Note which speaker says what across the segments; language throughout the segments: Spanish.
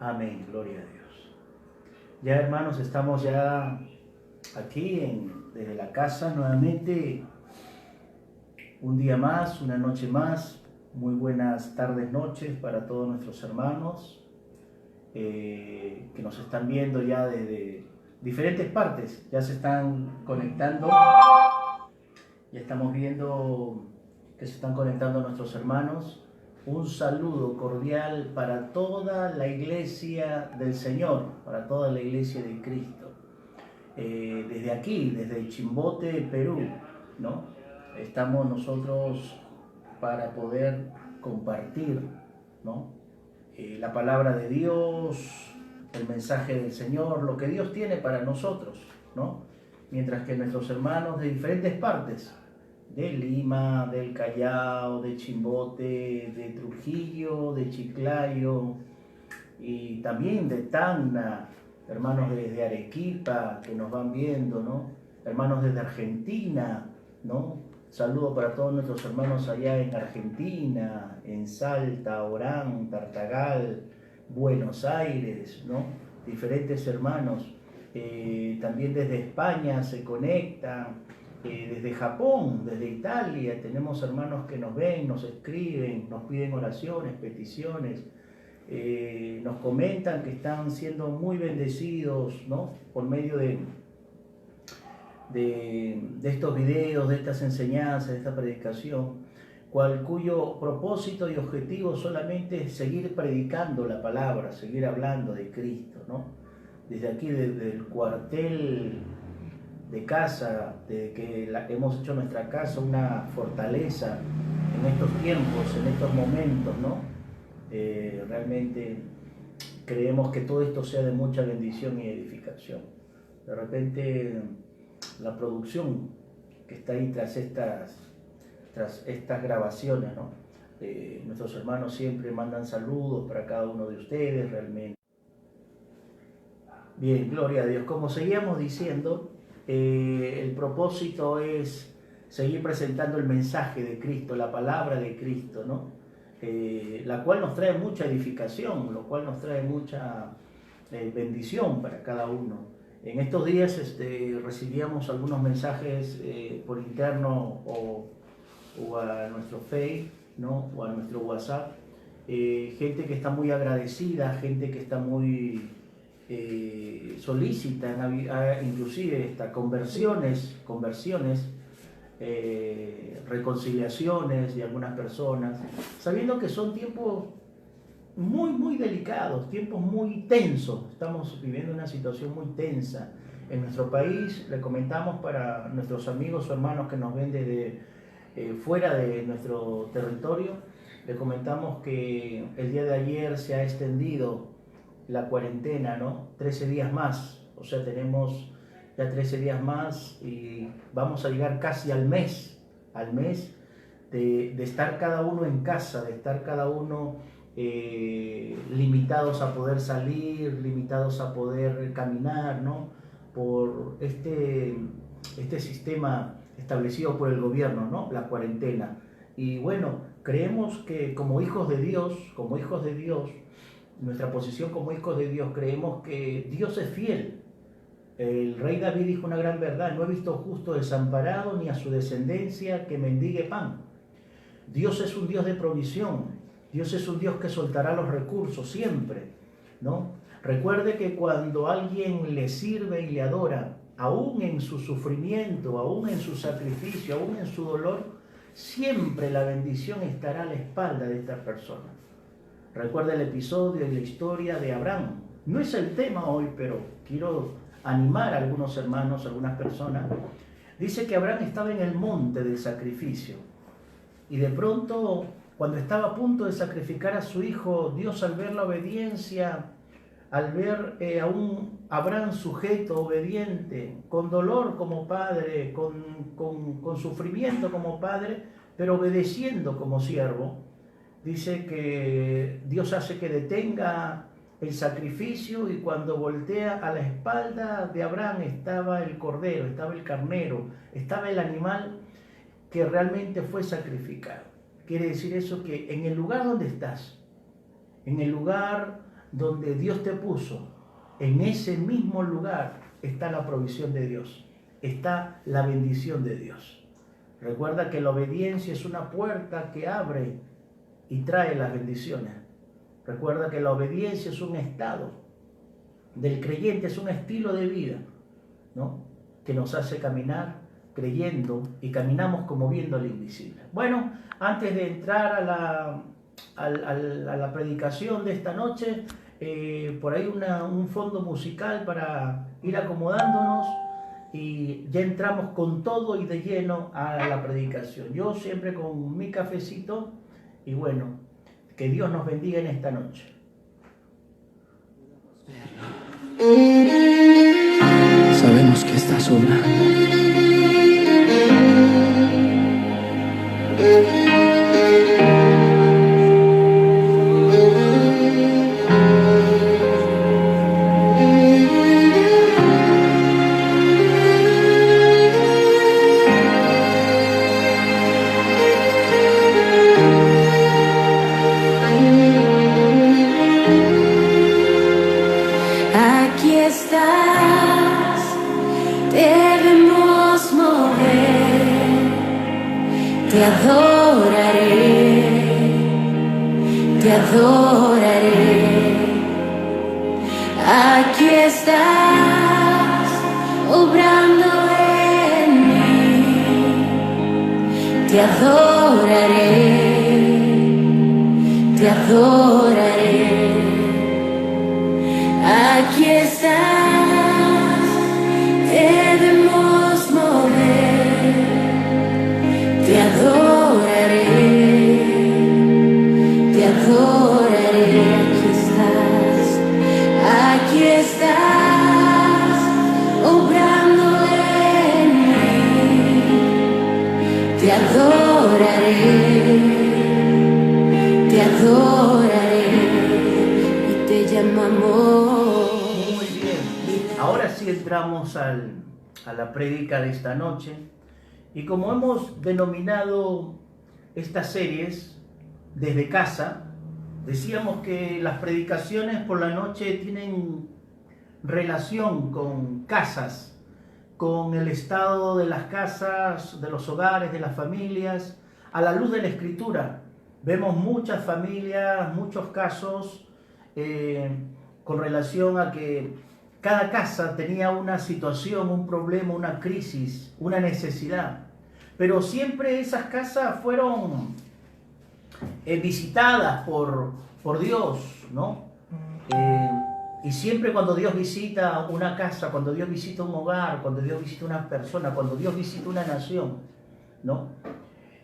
Speaker 1: Amén, gloria a Dios. Ya hermanos, estamos ya aquí desde la casa nuevamente, un día más, una noche más. Muy buenas tardes, noches para todos nuestros hermanos que nos están viendo ya desde diferentes partes, ya se están conectando, ya estamos viendo que se están conectando nuestros hermanos. Un saludo cordial para toda la iglesia del Señor, para toda la iglesia de Cristo. Desde aquí, desde Chimbote, Perú, ¿no? Estamos nosotros para poder compartir, ¿no? La palabra de Dios, el mensaje del Señor, lo que Dios tiene para nosotros, ¿no? Mientras que nuestros hermanos de diferentes partes, de Lima, del Callao, de Chimbote, de Trujillo, de Chiclayo y también de Tacna, hermanos desde Arequipa que nos van viendo, ¿no? Hermanos desde Argentina, ¿no? Saludo para todos nuestros hermanos allá en Argentina, en Salta, Orán, Tartagal, Buenos Aires, ¿no? Diferentes hermanos. También desde España se conectan. Desde Japón, desde Italia, tenemos hermanos que nos ven, nos escriben, nos piden oraciones, peticiones, nos comentan que están siendo muy bendecidos, ¿no? Por medio de estos videos, de estas enseñanzas, de esta predicación, cuyo propósito y objetivo solamente es seguir predicando la palabra, seguir hablando de Cristo, ¿no? Desde aquí, desde el cuartel de casa, de que hemos hecho nuestra casa una fortaleza en estos tiempos, en estos momentos, ¿no? Realmente creemos que todo esto sea de mucha bendición y edificación. De repente la producción que está ahí tras estas grabaciones, ¿no? Nuestros hermanos siempre mandan saludos para cada uno de ustedes, realmente. Bien, gloria a Dios. Como seguíamos diciendo, el propósito es seguir presentando el mensaje de Cristo, la palabra de Cristo, ¿no? La cual nos trae mucha edificación, lo cual nos trae mucha bendición para cada uno. En estos días recibíamos algunos mensajes por interno o a nuestro Facebook, ¿no? O a nuestro WhatsApp, gente que está muy agradecida, gente que está muy solicitan inclusive conversiones, reconciliaciones de algunas personas, sabiendo que son tiempos muy delicados, tiempos muy tensos. Estamos viviendo una situación muy tensa en nuestro país. Le comentamos para nuestros amigos o hermanos que nos ven desde fuera de nuestro territorio, le comentamos que el día de ayer se ha extendido la cuarentena, ¿no? 13 días más, o sea, tenemos ya 13 días más y vamos a llegar casi al mes de estar cada uno en casa, de estar cada uno limitados a poder salir, limitados a poder caminar, ¿no? Por este sistema establecido por el gobierno, ¿no? La cuarentena. Y bueno, creemos que como hijos de Dios, nuestra posición como hijos de Dios, creemos que Dios es fiel. El rey David dijo una gran verdad: no he visto justo desamparado ni a su descendencia que mendigue pan. Dios es un Dios de provisión. Dios es un Dios que soltará los recursos siempre, ¿no? Recuerde que cuando alguien le sirve y le adora, aún en su sufrimiento, aún en su sacrificio, aún en su dolor, siempre la bendición estará a la espalda de esta persona. Recuerda el episodio y la historia de Abraham. No es el tema hoy, pero quiero animar a algunos hermanos, a algunas personas. Dice que Abraham estaba en el monte del sacrificio y de pronto, cuando estaba a punto de sacrificar a su hijo, Dios, al ver la obediencia, al ver a un Abraham sujeto, obediente, con dolor como padre, con sufrimiento como padre, pero obedeciendo como siervo, dice que Dios hace que detenga el sacrificio y cuando voltea, a la espalda de Abraham estaba el cordero, estaba el carnero, estaba el animal que realmente fue sacrificado. Quiere decir eso que en el lugar donde estás, en el lugar donde Dios te puso, en ese mismo lugar está la provisión de Dios, está la bendición de Dios. Recuerda que la obediencia es una puerta que abre y trae las bendiciones. Recuerda que la obediencia es un estado del creyente, es un estilo de vida, ¿no?, que nos hace caminar creyendo y caminamos como viendo lo invisible. Bueno, antes de entrar a la predicación de esta noche, por ahí un fondo musical para ir acomodándonos y ya entramos con todo y de lleno a la predicación. Yo siempre con mi cafecito y bueno, que Dios nos bendiga en esta noche.
Speaker 2: Sabemos que estás obrando.
Speaker 3: Aquí estás, debemos mover, te adoraré, te adoraré. Aquí estás, obrando en mí, te adoraré, te adoraré. Aquí estás, debemos mover, te adoraré, te adoraré. Aquí estás, obrando en mí, te adoraré, te adoraré y te llamamos.
Speaker 1: Muy bien, ahora sí entramos a la prédica de esta noche y como hemos denominado estas series desde casa, decíamos que las predicaciones por la noche tienen relación con casas, con el estado de las casas, de los hogares, de las familias. A la luz de la Escritura vemos muchas familias, muchos casos con relación a que cada casa tenía una situación, un problema, una crisis, una necesidad. Pero siempre esas casas fueron visitadas por Dios, ¿no? Y siempre cuando Dios visita una casa, cuando Dios visita un hogar, cuando Dios visita una persona, cuando Dios visita una nación, ¿no?,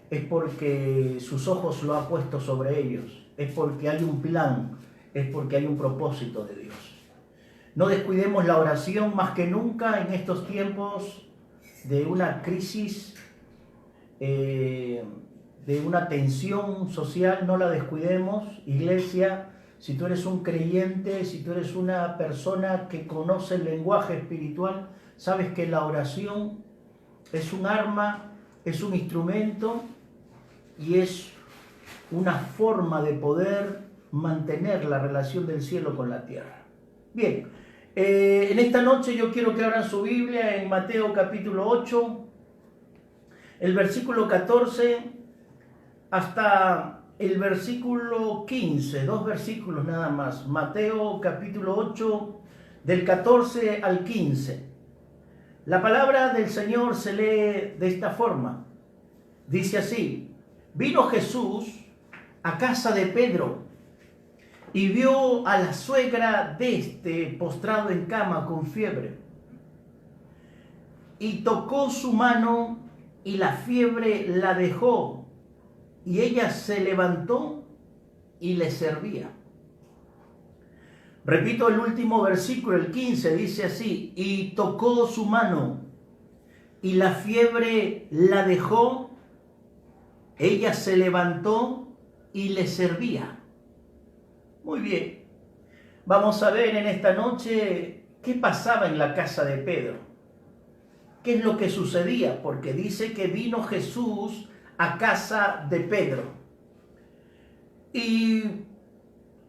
Speaker 1: es porque sus ojos lo ha puesto sobre ellos, es porque hay un plan, es porque hay un propósito de Dios. No descuidemos la oración más que nunca en estos tiempos de una crisis, de una tensión social. No la descuidemos, iglesia. Si tú eres un creyente, si tú eres una persona que conoce el lenguaje espiritual, sabes que la oración es un arma, es un instrumento y es una forma de poder mantener la relación del cielo con la tierra. Bien, en esta noche yo quiero que abran su Biblia en Mateo capítulo 8, el versículo 14 hasta el versículo 15, 2 versículos nada más. Mateo capítulo 8, del 14 al 15. La palabra del Señor se lee de esta forma. Dice así: vino Jesús a casa de Pedro y vio a la suegra de este postrado en cama con fiebre. Y tocó su mano y la fiebre la dejó, y ella se levantó y le servía. Repito el último versículo, el 15, dice así: y tocó su mano y la fiebre la dejó, ella se levantó y le servía. Muy bien, vamos a ver en esta noche qué pasaba en la casa de Pedro. ¿Qué es lo que sucedía? Porque dice que vino Jesús a casa de Pedro. Y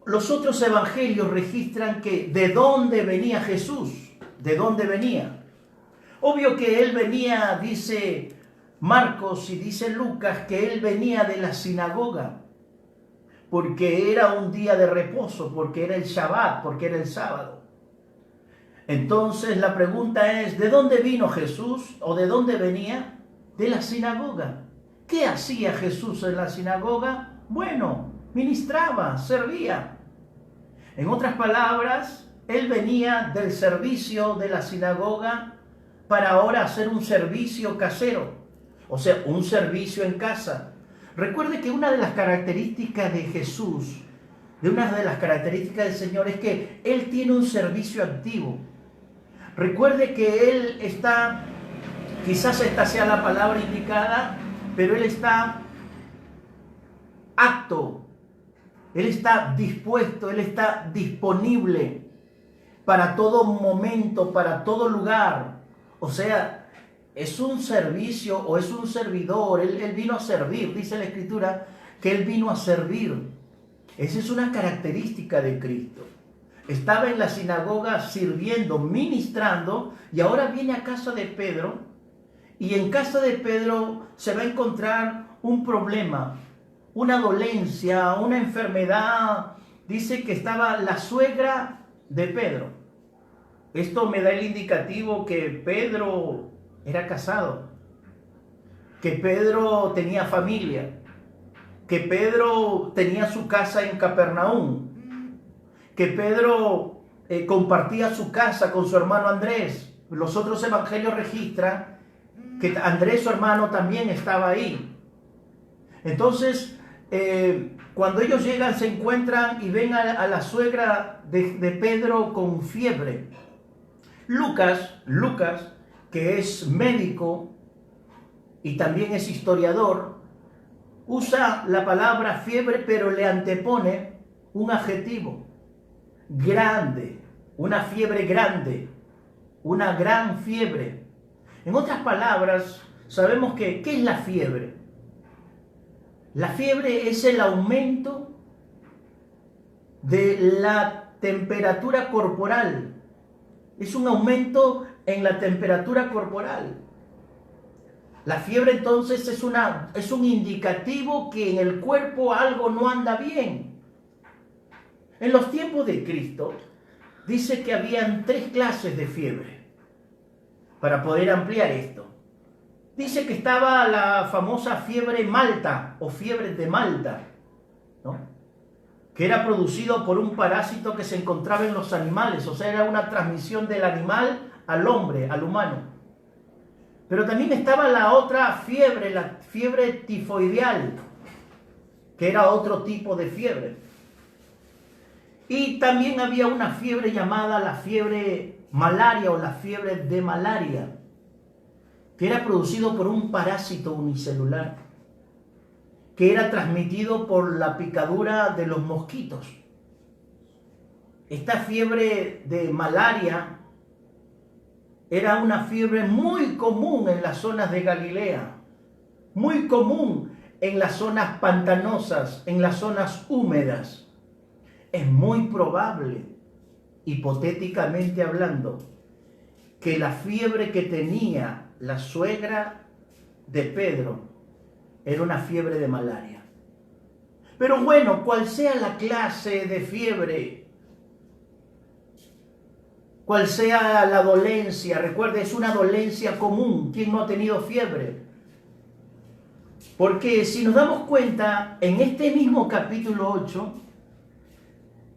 Speaker 1: los otros evangelios registran que de dónde venía Jesús, de dónde venía. Obvio que él venía, dice Marcos y dice Lucas, que él venía de la sinagoga, porque era un día de reposo, porque era el Shabbat, porque era el sábado. Entonces la pregunta es, ¿de dónde vino Jesús o de dónde venía? De la sinagoga. ¿Qué hacía Jesús en la sinagoga? Bueno, ministraba, servía. En otras palabras, él venía del servicio de la sinagoga para ahora hacer un servicio casero, o sea, un servicio en casa. Recuerde que una de las características de Jesús, una de las características del Señor, es que Él tiene un servicio activo. Recuerde que Él está, quizás esta sea la palabra indicada, pero Él está apto, Él está dispuesto, Él está disponible para todo momento, para todo lugar. O sea, es un servicio o es un servidor. Él vino a servir. Dice la Escritura que Él vino a servir. Esa es una característica de Cristo. Estaba en la sinagoga sirviendo, ministrando, y ahora viene a casa de Pedro. Y en casa de Pedro se va a encontrar un problema, una dolencia, una enfermedad. Dice que estaba la suegra de Pedro. Esto me da el indicativo que Pedro era casado, que Pedro tenía familia, que Pedro tenía su casa en Capernaum, que Pedro compartía su casa con su hermano Andrés. Los otros evangelios registran que Andrés, su hermano, también estaba ahí. Entonces, cuando ellos llegan, se encuentran y ven a la suegra de Pedro con fiebre. Lucas, que es médico y también es historiador, usa la palabra fiebre, pero le antepone un adjetivo: grande, una fiebre grande, una gran fiebre. En otras palabras, sabemos que, ¿qué es la fiebre? La fiebre es el aumento de la temperatura corporal. Es un aumento en la temperatura corporal. La fiebre entonces es un indicativo que en el cuerpo algo no anda bien. En los tiempos de Cristo dice que habían 3 clases de fiebre. Para poder ampliar esto, dice que estaba la famosa fiebre Malta o fiebre de Malta, ¿no? Que era producido por un parásito que se encontraba en los animales, o sea, era una transmisión del animal al hombre, al humano. Pero también estaba la otra fiebre, la fiebre tifoideal, que era otro tipo de fiebre. Y también había una fiebre llamada la fiebre malaria o la fiebre de malaria, que era producido por un parásito unicelular, que era transmitido por la picadura de los mosquitos. Esta fiebre de malaria era una fiebre muy común en las zonas de Galilea, muy común en las zonas pantanosas, en las zonas húmedas. Es muy probable, hipotéticamente hablando, que la fiebre que tenía la suegra de Pedro era una fiebre de malaria. Pero bueno, cual sea la clase de fiebre, cual sea la dolencia, recuerde, es una dolencia común. ¿Quién no ha tenido fiebre? Porque si nos damos cuenta, en este mismo capítulo 8,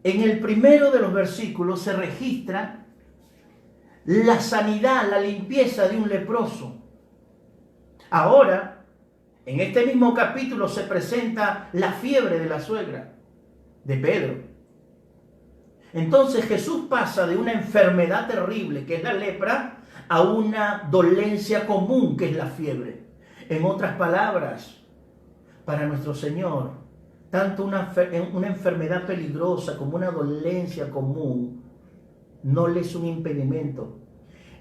Speaker 1: en el primero de los versículos se registra la sanidad, la limpieza de un leproso. Ahora, en este mismo capítulo se presenta la fiebre de la suegra de Pedro. Entonces Jesús pasa de una enfermedad terrible, que es la lepra, a una dolencia común, que es la fiebre. En otras palabras, para nuestro Señor, tanto una enfermedad peligrosa como una dolencia común no le es un impedimento.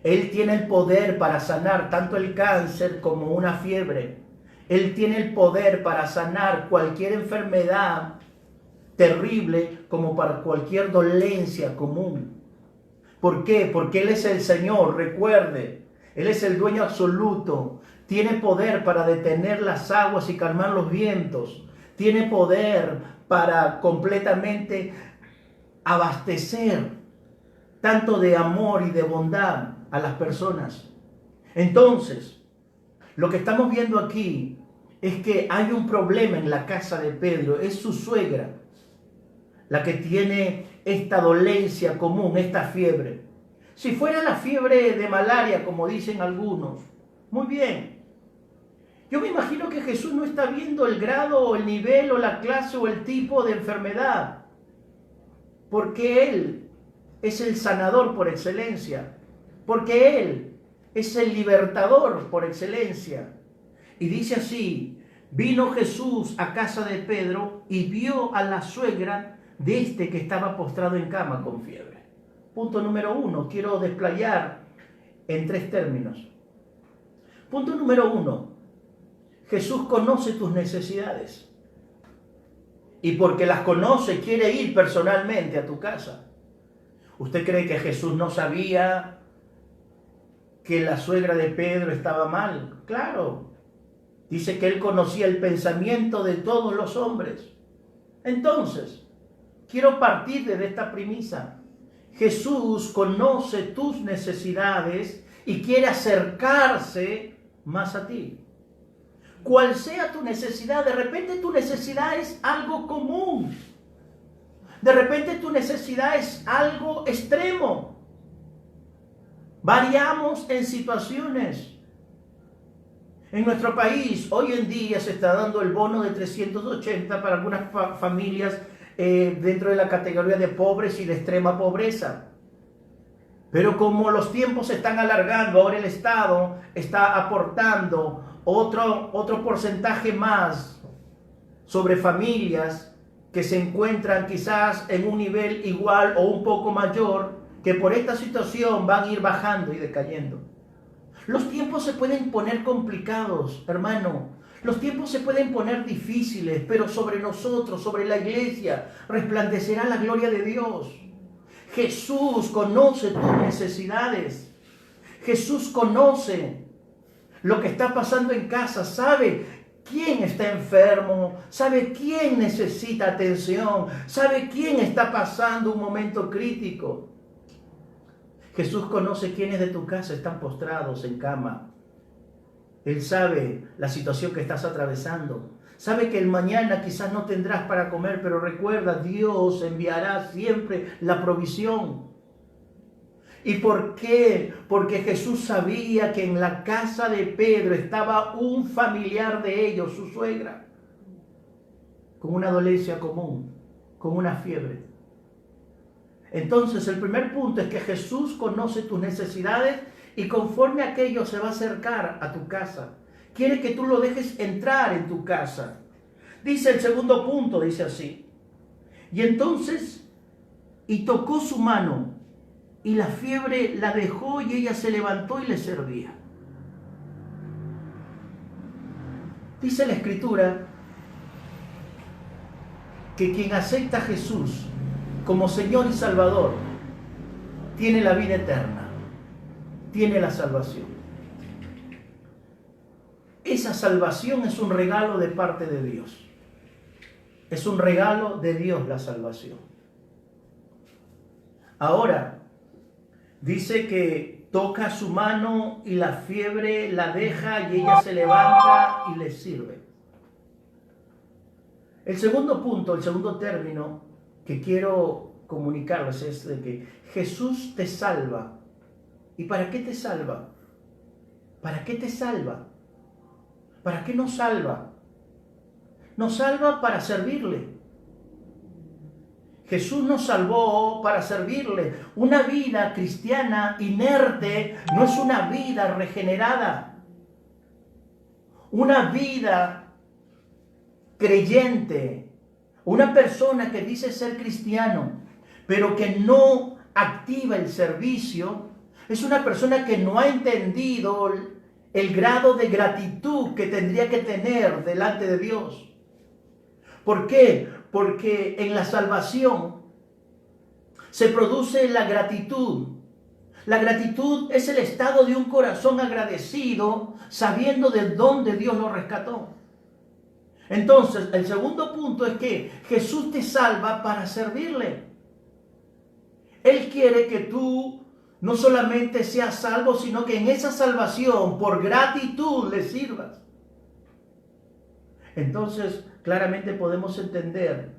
Speaker 1: Él tiene el poder para sanar tanto el cáncer como una fiebre. Él tiene el poder para sanar cualquier enfermedad terrible como para cualquier dolencia común. ¿Por qué? Porque Él es el Señor, recuerde. Él es el dueño absoluto. Tiene poder para detener las aguas y calmar los vientos. Tiene poder para completamente abastecer tanto de amor y de bondad a las personas. Entonces, lo que estamos viendo aquí es que hay un problema en la casa de Pedro. Es su suegra la que tiene esta dolencia común, esta fiebre. Si fuera la fiebre de malaria, como dicen algunos, muy bien. Yo me imagino que Jesús no está viendo el grado o el nivel o la clase o el tipo de enfermedad, porque Él es el sanador por excelencia, porque Él es el libertador por excelencia. Y dice así: vino Jesús a casa de Pedro y vio a la suegra de este que estaba postrado en cama con fiebre. Punto número 1, quiero desplayar en 3 términos. Punto número 1, Jesús conoce tus necesidades. Y porque las conoce, quiere ir personalmente a tu casa. ¿Usted cree que Jesús no sabía que la suegra de Pedro estaba mal? Claro. Dice que Él conocía el pensamiento de todos los hombres. Entonces, quiero partir de esta premisa. Jesús conoce tus necesidades y quiere acercarse más a ti. Cual sea tu necesidad, de repente tu necesidad es algo común. De repente tu necesidad es algo extremo. Variamos en situaciones. En nuestro país, hoy en día se está dando el bono de 380 para algunas familias dentro de la categoría de pobres y de extrema pobreza. Pero como los tiempos se están alargando, ahora el Estado está aportando otro porcentaje más sobre familias que se encuentran quizás en un nivel igual o un poco mayor, que por esta situación van a ir bajando y decayendo. Los tiempos se pueden poner complicados, hermano. Los tiempos se pueden poner difíciles, pero sobre nosotros, sobre la iglesia, resplandecerá la gloria de Dios. Jesús conoce tus necesidades. Jesús conoce lo que está pasando en casa, sabe quién está enfermo, sabe quién necesita atención, sabe quién está pasando un momento crítico. Jesús conoce quiénes de tu casa están postrados en cama. Él sabe la situación que estás atravesando. Sabe que el mañana quizás no tendrás para comer, pero recuerda, Dios enviará siempre la provisión. ¿Y por qué? Porque Jesús sabía que en la casa de Pedro estaba un familiar de ellos, su suegra, con una dolencia común, con una fiebre. Entonces, el primer punto es que Jesús conoce tus necesidades y conforme a aquello se va a acercar a tu casa. Quiere que tú lo dejes entrar en tu casa. Dice el segundo punto, dice así: y entonces, y tocó su mano, y la fiebre la dejó, y ella se levantó y le servía. Dice la Escritura que quien acepta a Jesús como Señor y Salvador tiene la vida eterna, tiene la salvación. Esa salvación es un regalo de parte de Dios. Es un regalo de Dios la salvación. Ahora, dice que toca su mano y la fiebre la deja y ella se levanta y le sirve. El segundo punto, el segundo término que quiero comunicarles es de que Jesús te salva. ¿Y para qué te salva? ¿Para qué te salva? ¿Para qué nos salva? Nos salva para servirle. Jesús nos salvó para servirle. Una vida cristiana inerte no es una vida regenerada. Una vida creyente, una persona que dice ser cristiano, pero que no activa el servicio, es una persona que no ha entendido el grado de gratitud que tendría que tener delante de Dios. ¿Por qué? Porque en la salvación se produce la gratitud. La gratitud es el estado de un corazón agradecido, sabiendo de dónde Dios lo rescató. Entonces, el segundo punto es que Jesús te salva para servirle. Él quiere que tú no solamente seas salvo, sino que en esa salvación, por gratitud, le sirvas. Entonces, claramente podemos entender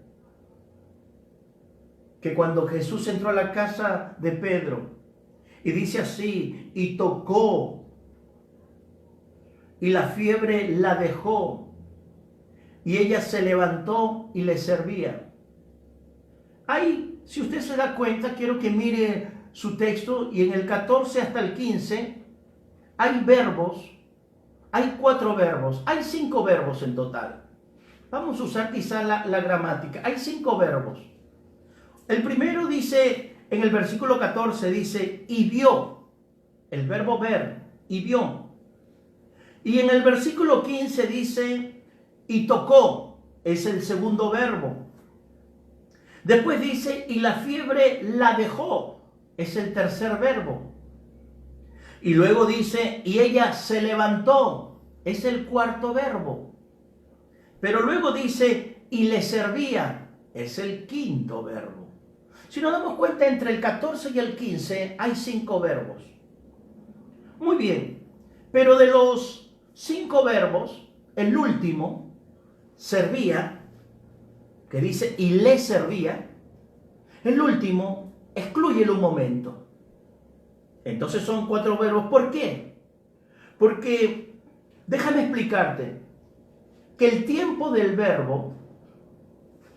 Speaker 1: que cuando Jesús entró a la casa de Pedro, y dice así, y tocó, y la fiebre la dejó, y ella se levantó y le servía. Ahí, si usted se da cuenta, quiero que mire su texto, y en el 14 hasta el 15, hay verbos, hay 4 verbos, hay 5 verbos en total. Vamos a usar quizá la gramática. Hay 5 verbos. El primero dice, en el versículo 14, dice, y vio, el verbo ver, y vio. Y en el versículo 15 dice, y tocó, es el segundo verbo. Después dice, y la fiebre la dejó, es el tercer verbo. Y luego dice, y ella se levantó, es el cuarto verbo. Pero luego dice, y le servía, es el quinto verbo. Si nos damos cuenta, entre el 14 y el 15 hay 5 verbos. Muy bien, pero de los 5 verbos, el último, servía, que dice, y le servía, el último, exclúyelo un momento. Entonces son 4 verbos. ¿Por qué? Porque, déjame explicarte, que el tiempo del verbo,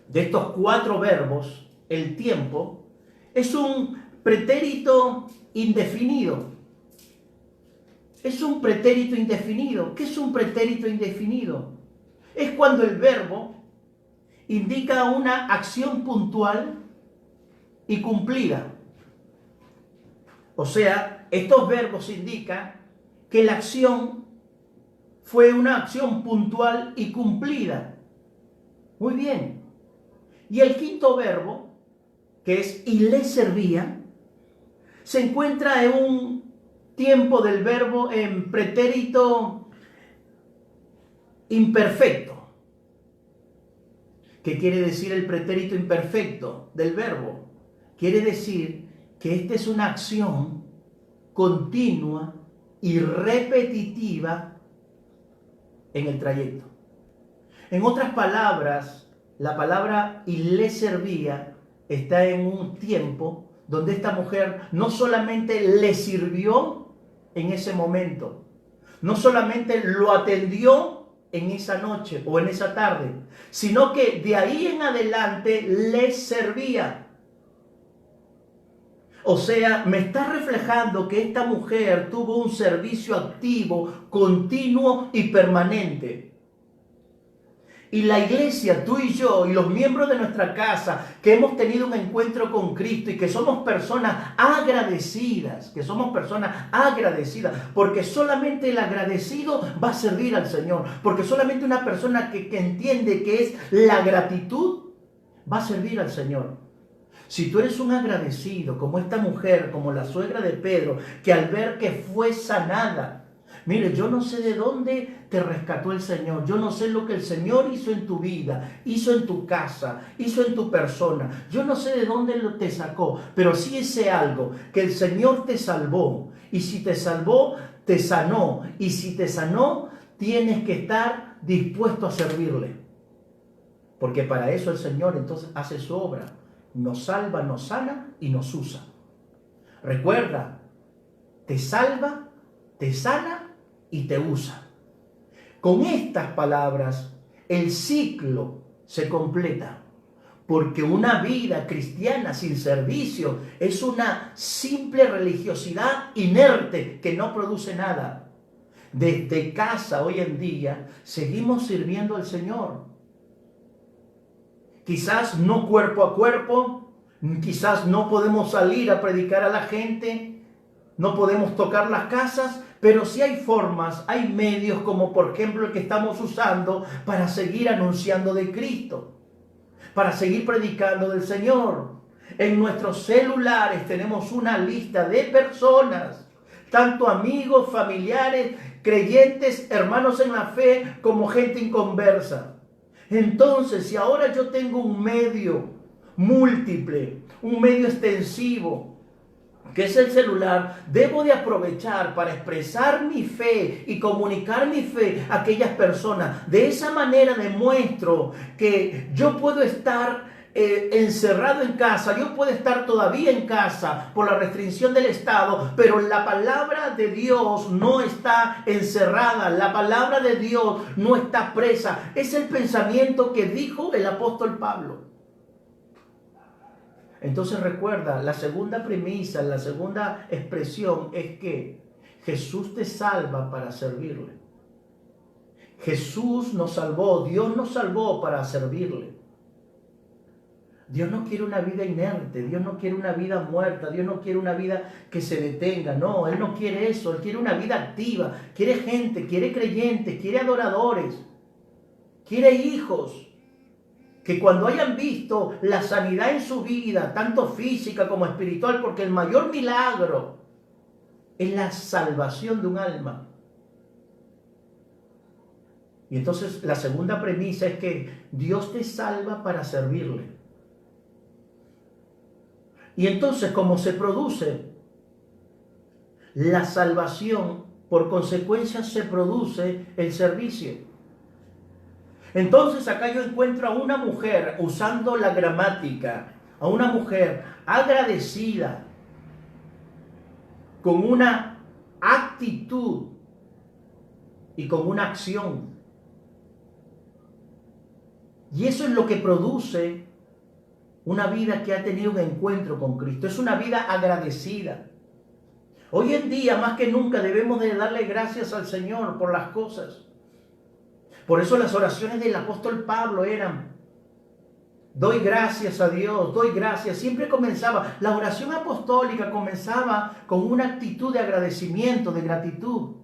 Speaker 1: de estos 4 verbos, el tiempo, es un pretérito indefinido. Es un pretérito indefinido. ¿Qué es un pretérito indefinido? Es cuando el verbo indica una acción puntual y cumplida. O sea, estos verbos indican que la acción fue una acción puntual y cumplida. Muy bien. Y el quinto verbo, que es y le servía, se encuentra en un tiempo del verbo en pretérito imperfecto. ¿Qué quiere decir el pretérito imperfecto del verbo? Quiere decir que esta es una acción continua y repetitiva en el trayecto. En otras palabras, la palabra y le servía está en un tiempo donde esta mujer no solamente le sirvió en ese momento, no solamente lo atendió en esa noche o en esa tarde, sino que de ahí en adelante le servía. O sea, me está reflejando que esta mujer tuvo un servicio activo, continuo y permanente. Y la iglesia, tú y yo, y los miembros de nuestra casa, que hemos tenido un encuentro con Cristo y que somos personas agradecidas, porque solamente el agradecido va a servir al Señor, porque solamente una persona que entiende que es la gratitud, va a servir al Señor. Si tú eres un agradecido, como esta mujer, como la suegra de Pedro, que al ver que fue sanada, mire, yo no sé de dónde te rescató el Señor. Yo no sé lo que el Señor hizo en tu vida, hizo en tu casa, hizo en tu persona. Yo no sé de dónde te sacó, pero sí sé algo, que el Señor te salvó. Y si te salvó, te sanó. Y si te sanó, tienes que estar dispuesto a servirle. Porque para eso el Señor entonces hace su obra. Nos salva, nos sana y nos usa. Recuerda, te salva, te sana y te usa. Con estas palabras, el ciclo se completa, porque una vida cristiana sin servicio es una simple religiosidad inerte que no produce nada. Desde casa hoy en día seguimos sirviendo al Señor. Quizás no cuerpo a cuerpo, quizás no podemos salir a predicar a la gente, no podemos tocar las casas, pero sí hay formas, hay medios como por ejemplo el que estamos usando para seguir anunciando de Cristo, para seguir predicando del Señor. En nuestros celulares tenemos una lista de personas, tanto amigos, familiares, creyentes, hermanos en la fe, como gente inconversa. Entonces, si ahora yo tengo un medio múltiple, un medio extensivo, que es el celular, debo de aprovechar para expresar mi fe y comunicar mi fe a aquellas personas. De esa manera demuestro que yo puedo estar encerrado en casa, yo puedo estar todavía en casa por la restricción del Estado, pero la palabra de Dios no está encerrada, la palabra de Dios no está presa. Es el pensamiento que dijo el apóstol Pablo. Entonces recuerda, la segunda premisa, la segunda expresión es que Jesús te salva para servirle. Jesús nos salvó, Dios nos salvó para servirle. Dios no quiere una vida inerte, Dios no quiere una vida muerta, Dios no quiere una vida que se detenga. No, Él no quiere eso, Él quiere una vida activa, quiere gente, quiere creyentes, quiere adoradores, quiere hijos que cuando hayan visto la sanidad en su vida, tanto física como espiritual, porque el mayor milagro es la salvación de un alma. Y entonces la segunda premisa es que Dios te salva para servirle. Y entonces, como se produce la salvación, por consecuencia se produce el servicio. Entonces acá yo encuentro a una mujer, usando la gramática, a una mujer agradecida, con una actitud y con una acción. Y eso es lo que produce una vida que ha tenido un encuentro con Cristo. Es una vida agradecida. Hoy en día, más que nunca, debemos de darle gracias al Señor por las cosas. Por eso las oraciones del apóstol Pablo eran: doy gracias a Dios, doy gracias. Siempre comenzaba, la oración apostólica comenzaba con una actitud de agradecimiento, de gratitud.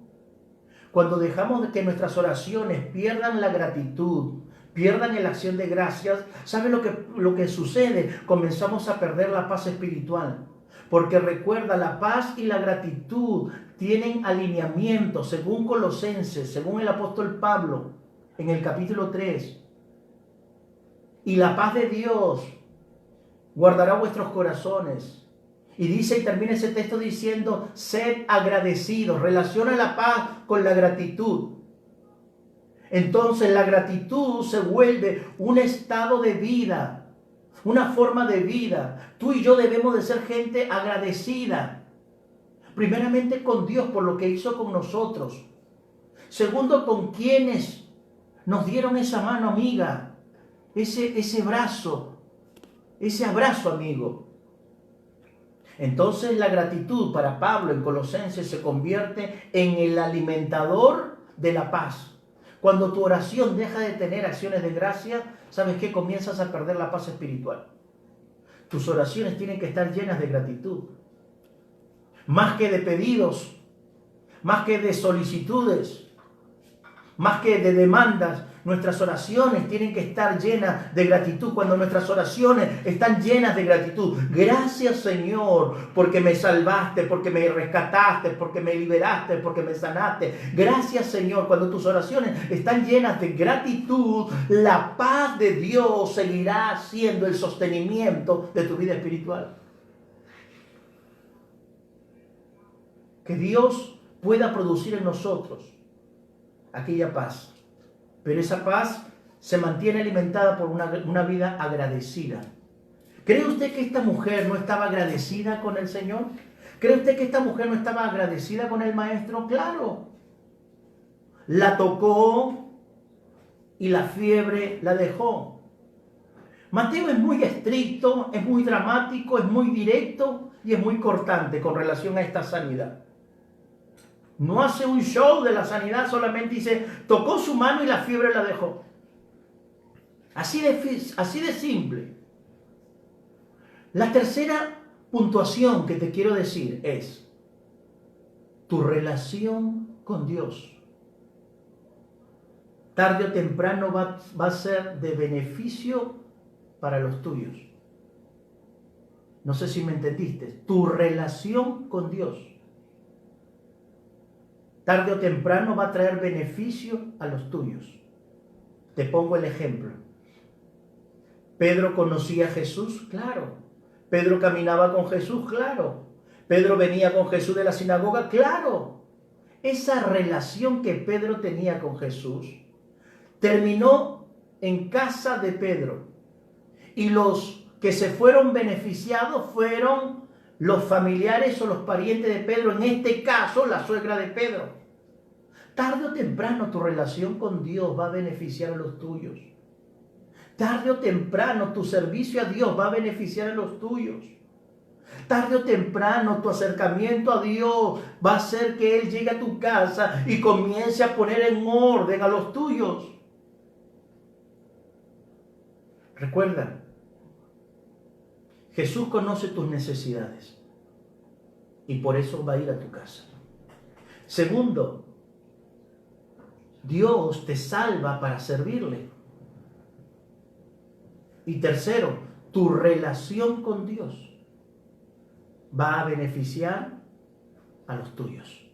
Speaker 1: Cuando dejamos de que nuestras oraciones pierdan la gratitud, pierdan la acción de gracias, ¿sabe lo que sucede? Comenzamos a perder la paz espiritual. Porque recuerda, la paz y la gratitud tienen alineamiento, según Colosenses, según el apóstol Pablo, en el capítulo 3. Y la paz de Dios guardará vuestros corazones. Y dice, y termina ese texto diciendo: sed agradecidos. Relaciona la paz con la gratitud. Entonces la gratitud se vuelve un estado de vida, una forma de vida. Tú y yo debemos de ser gente agradecida. Primeramente con Dios por lo que hizo con nosotros. Segundo, con quienes nos dieron esa mano amiga, ese brazo, ese abrazo amigo. Entonces la gratitud para Pablo en Colosenses se convierte en el alimentador de la paz. Cuando tu oración deja de tener acciones de gracia, ¿sabes qué? Comienzas a perder la paz espiritual. Tus oraciones tienen que estar llenas de gratitud. Más que de pedidos, más que de solicitudes, más que de demandas, nuestras oraciones tienen que estar llenas de gratitud. Cuando nuestras oraciones están llenas de gratitud: gracias, Señor, porque me salvaste, porque me rescataste, porque me liberaste, porque me sanaste. Gracias, Señor. Cuando tus oraciones están llenas de gratitud, la paz de Dios seguirá siendo el sostenimiento de tu vida espiritual. Que Dios pueda producir en nosotros aquella paz. Pero esa paz se mantiene alimentada por una vida agradecida. ¿Cree usted que esta mujer no estaba agradecida con el Señor? ¿Cree usted que esta mujer no estaba agradecida con el Maestro? Claro. La tocó y la fiebre la dejó. Mateo es muy estricto, es muy dramático, es muy directo y es muy cortante con relación a esta sanidad. No hace un show de la sanidad, solamente dice: tocó su mano y la fiebre la dejó. Así de simple. La tercera puntuación que te quiero decir es: tu relación con Dios. Tarde o temprano va a ser de beneficio para los tuyos. No sé si me entendiste. Tu relación con Dios, tarde o temprano, va a traer beneficio a los tuyos. Te pongo el ejemplo. ¿Pedro conocía a Jesús? Claro. ¿Pedro caminaba con Jesús? Claro. ¿Pedro venía con Jesús de la sinagoga? Claro. Esa relación que Pedro tenía con Jesús terminó en casa de Pedro. Y los que se fueron beneficiados fueron los familiares o los parientes de Pedro, en este caso la suegra de Pedro. Tarde o temprano tu relación con Dios va a beneficiar a los tuyos. Tarde o temprano tu servicio a Dios va a beneficiar a los tuyos. Tarde o temprano tu acercamiento a Dios va a hacer que Él llegue a tu casa y comience a poner en orden a los tuyos. Recuerda, Jesús conoce tus necesidades y por eso va a ir a tu casa. Segundo, Dios te salva para servirle. Y tercero, tu relación con Dios va a beneficiar a los tuyos.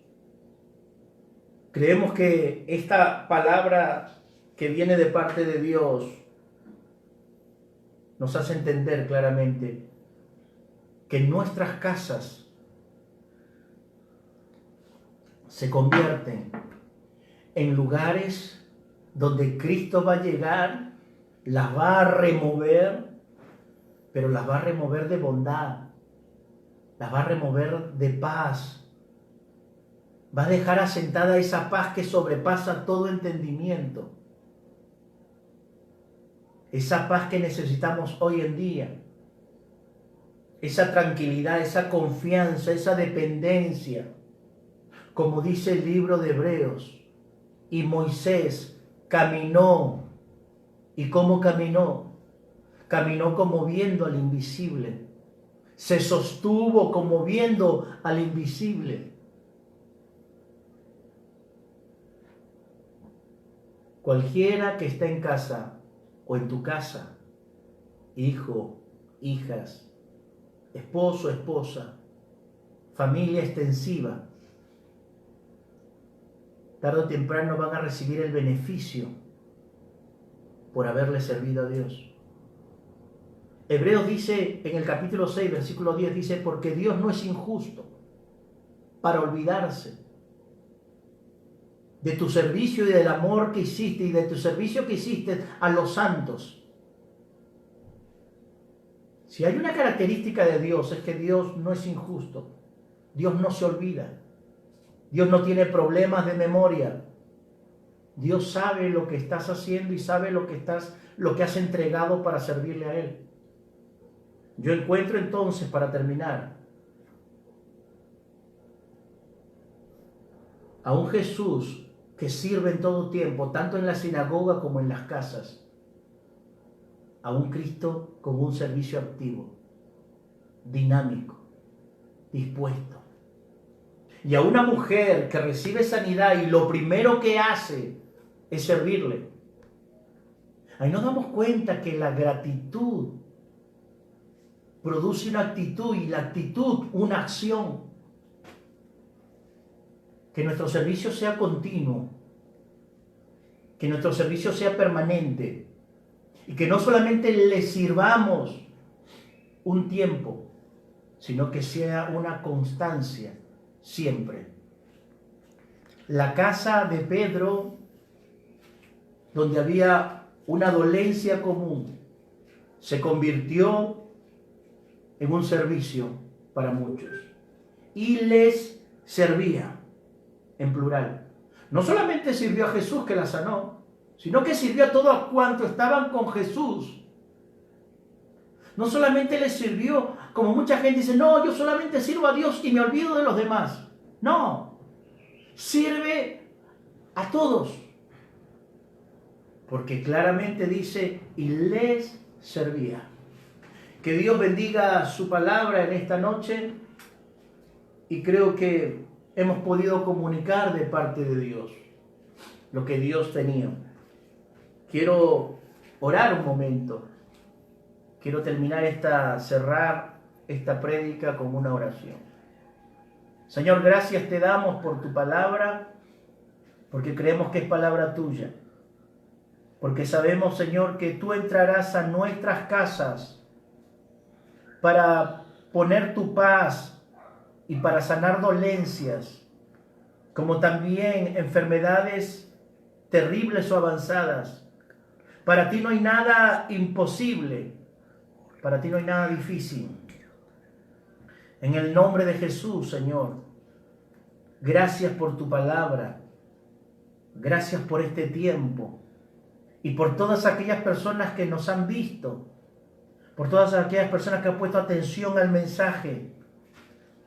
Speaker 1: Creemos que esta palabra que viene de parte de Dios nos hace entender claramente que nuestras casas se convierten en lugares donde Cristo va a llegar, las va a remover, pero las va a remover de bondad, las va a remover de paz, va a dejar asentada esa paz que sobrepasa todo entendimiento, esa paz que necesitamos hoy en día, esa tranquilidad, esa confianza, esa dependencia. Como dice el libro de Hebreos, y Moisés caminó. ¿Y cómo caminó? Caminó como viendo al invisible. Se sostuvo como viendo al invisible. Cualquiera que está en casa o en tu casa, hijo, hijas, esposo, esposa, familia extensiva, tarde o temprano van a recibir el beneficio por haberle servido a Dios. Hebreos dice en el capítulo 6, versículo 10, dice, porque Dios no es injusto para olvidarse de tu servicio y del amor que hiciste y de tu servicio que hiciste a los santos. Si hay una característica de Dios, es que Dios no es injusto. Dios no se olvida. Dios no tiene problemas de memoria. Dios sabe lo que estás haciendo y sabe lo que has entregado para servirle a Él. Yo encuentro entonces, para terminar, a un Jesús que sirve en todo tiempo, tanto en la sinagoga como en las casas. A un Cristo con un servicio activo, dinámico, dispuesto. Y a una mujer que recibe sanidad y lo primero que hace es servirle. Ahí nos damos cuenta que la gratitud produce una actitud y la actitud una acción. Que nuestro servicio sea continuo, que nuestro servicio sea permanente y que no solamente le sirvamos un tiempo, sino que sea una constancia siempre. La casa de Pedro, donde había una dolencia común, se convirtió en un servicio para muchos y les servía, en plural. No solamente sirvió a Jesús que la sanó, sino que sirvió a todos cuantos estaban con Jesús. No solamente les sirvió, como mucha gente dice, no, yo solamente sirvo a Dios y me olvido de los demás. No, sirve a todos. Porque claramente dice, y les servía. Que Dios bendiga su palabra en esta noche y creo que hemos podido comunicar de parte de Dios lo que Dios tenía. Quiero orar un momento quiero cerrar esta prédica con una oración. Señor, gracias te damos por tu palabra, porque creemos que es palabra tuya. Porque sabemos, Señor, que tú entrarás a nuestras casas para poner tu paz y para sanar dolencias, como también enfermedades terribles o avanzadas. Para ti no hay nada imposible, para ti no hay nada difícil. En el nombre de Jesús, Señor, gracias por tu palabra, gracias por este tiempo y por todas aquellas personas que nos han visto, por todas aquellas personas que han puesto atención al mensaje.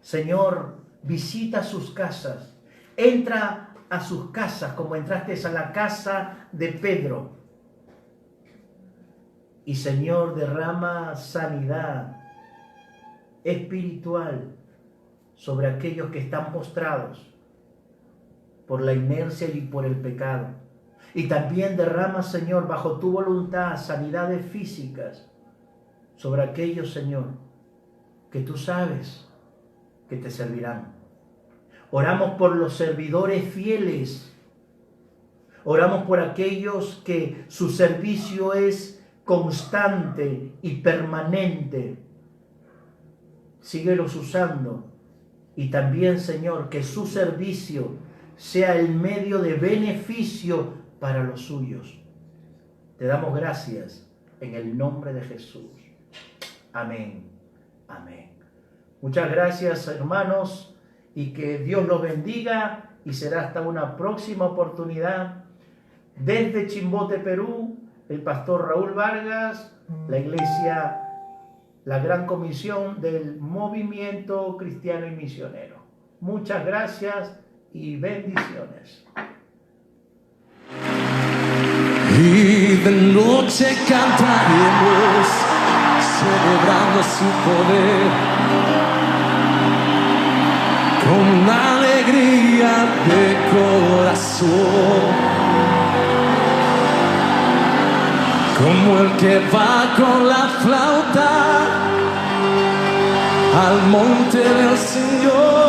Speaker 1: Señor, visita sus casas, entra a sus casas como entraste a la casa de Pedro. Y Señor, derrama sanidad espiritual sobre aquellos que están postrados por la inercia y por el pecado. Y también derrama, Señor, bajo tu voluntad, sanidades físicas sobre aquellos, Señor, que tú sabes que te servirán. Oramos por los servidores fieles. Oramos por aquellos que su servicio es constante y permanente. Síguelos usando. Y también, Señor, que su servicio sea el medio de beneficio para los suyos. Te damos gracias en el nombre de Jesús. Amén. Amén. Muchas gracias, hermanos, y que Dios los bendiga, y será hasta una próxima oportunidad. Desde Chimbote, Perú, el pastor Raúl Vargas, la iglesia, la Gran Comisión del Movimiento Cristiano y Misionero. Muchas gracias y bendiciones.
Speaker 2: Y de noche cantaremos, celebrando su poder, con alegría de corazón. Como el que va con la flauta al monte del Señor.